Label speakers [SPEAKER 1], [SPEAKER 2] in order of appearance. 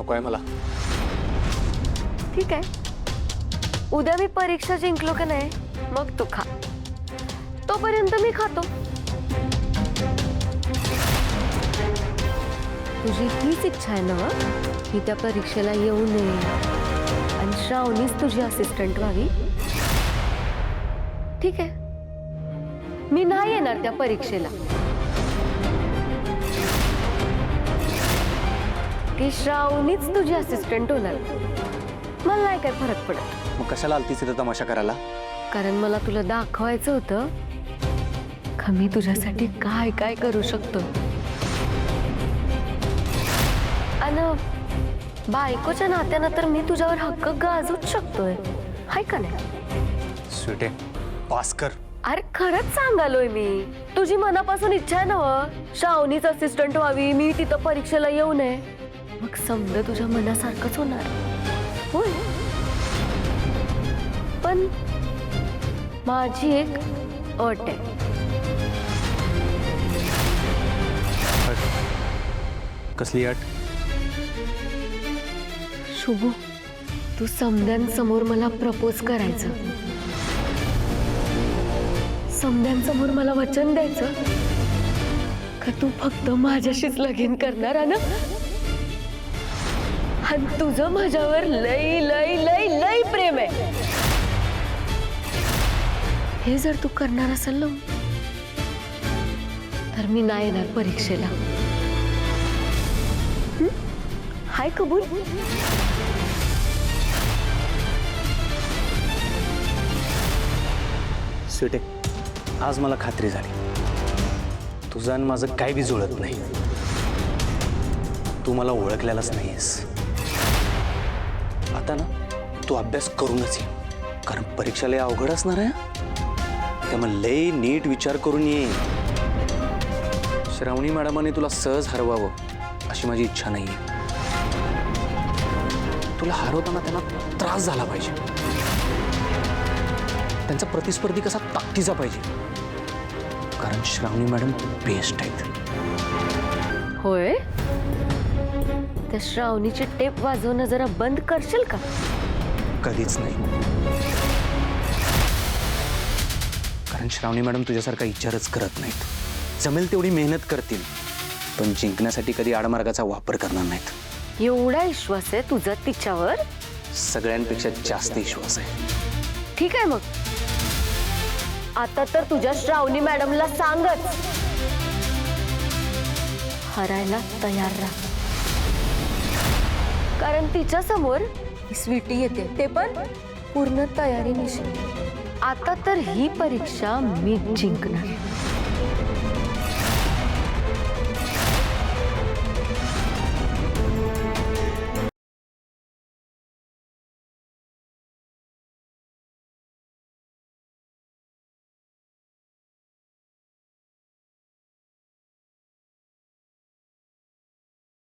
[SPEAKER 1] नकोय मला.
[SPEAKER 2] ठीक आहे, उद्या मी परीक्षा जिंकलो का नाही मग तू खा, तोपर्यंत मी खातो. तुझी हीच इच्छा आहे ना की त्या परीक्षेला येऊ नये आणि श्रावणीच तुझी असिस्टंट व्हावी? ठीक आहे, मी नाही येणार त्या परीक्षेला. की श्रावणीच तुझी असिस्टंट होणार, मला नाही काय फरक पडत.
[SPEAKER 1] मग कशाला आलतीस इथं तमाशा करायला?
[SPEAKER 2] कारण मला तुला दाखवायचं होतं का मी तुझ्यासाठी काय काय करू शकतो. आणि बायकोच्या नात्यानं तर मी तुझ्यावर हक्क गाजूच शकतोय, हाय का नाही?
[SPEAKER 1] स्वीटे, पास कर.
[SPEAKER 2] अरे खरंच सांगालोय मी, तुझी मनापासून इच्छा आहे ना श्रावणीच असिस्टंट व्हावी, मी तिथं परीक्षेला येऊ नये, मग समजा तुझ्या मनासारखंच होणार. होय, पण माझी एक अट आहे.
[SPEAKER 1] कसली अट?
[SPEAKER 2] शुभू, तू समद्यांसमोर मला प्रपोज करायचं, समद्यांसमोर मला वचन द्यायचं का तू फक्त माझ्याशीच लगीन करणार आहे ना, आणि तुझं माझ्यावर लई लई लई लई प्रेम आहे. हे जर तू करणार असेल ना तर मी नाही येणार परीक्षेला. हाय कबूल?
[SPEAKER 1] स्वीटे, आज मला खात्री झाली तुझं आणि माझं काही बी जुळत नाही. तू मला ओळखलेलाच नाहीस. आता ना तू अभ्यास करूनच ये, कारण परीक्षा लय अवघड असणार आहे. त्यामुळे लय नीट विचार करून ये. श्रावणी मॅडमाने तुला सहज हरवावं अशी माझी इच्छा नाहीये. तुला हरवताना त्यांना त्रास झाला पाहिजे, त्यांचा प्रतिस्पर्धी कसा ताकदीचा पाहिजे, कारण श्रावणी मॅडम बेस्ट आहेत.
[SPEAKER 2] होय, त्या श्रावणीची टेप वाजवणं जरा बंद करशील का?
[SPEAKER 1] कधीच नाही, कारण श्रावणी मॅडम तुझ्यासारखा विचारच करत नाहीत. जमेल तेवढी मेहनत करतील, पण जिंकण्यासाठी कधी आडमार्गाचा वापर करणार नाहीत.
[SPEAKER 2] एवढा विश्वास आहे तुझा तिच्यावर?
[SPEAKER 1] सगळ्यांपेक्षा जास्त विश्वास आहे.
[SPEAKER 2] ठीक आहे, मग आता तर तुझ्या श्रावणी मॅडमला सांगच, हरायला तयार राहा, कारण तिच्या समोर स्वीटी येते, ते पण पूर्ण तयारीनिशी. आता तर ही परीक्षा मी जिंकणार.